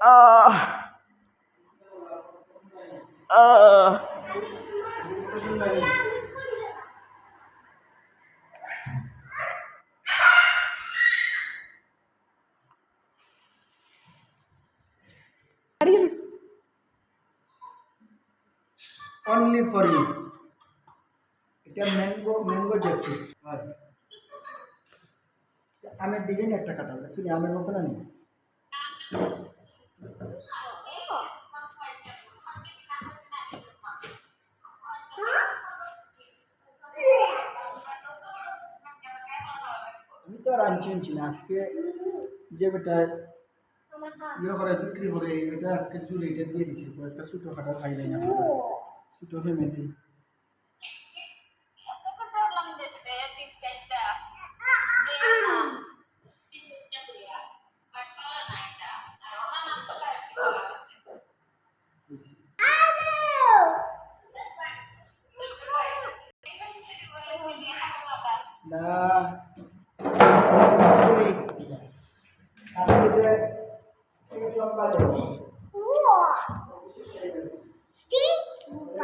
Only for you. এটা mango jackfruit হয়। আমের ডিজাইন একটা কাটা অ্যাকচুয়ালি আমের মতো না নেই। আমি তো আর আনছি না আজকে যে বেটা ইয়ে করে বিক্রি করে এটা আজকে চুরি এটা দিয়ে দিছে একটা ছোটো খাটো খাই নাই না ছোটো ফ্যামিলি।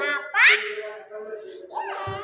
Papa.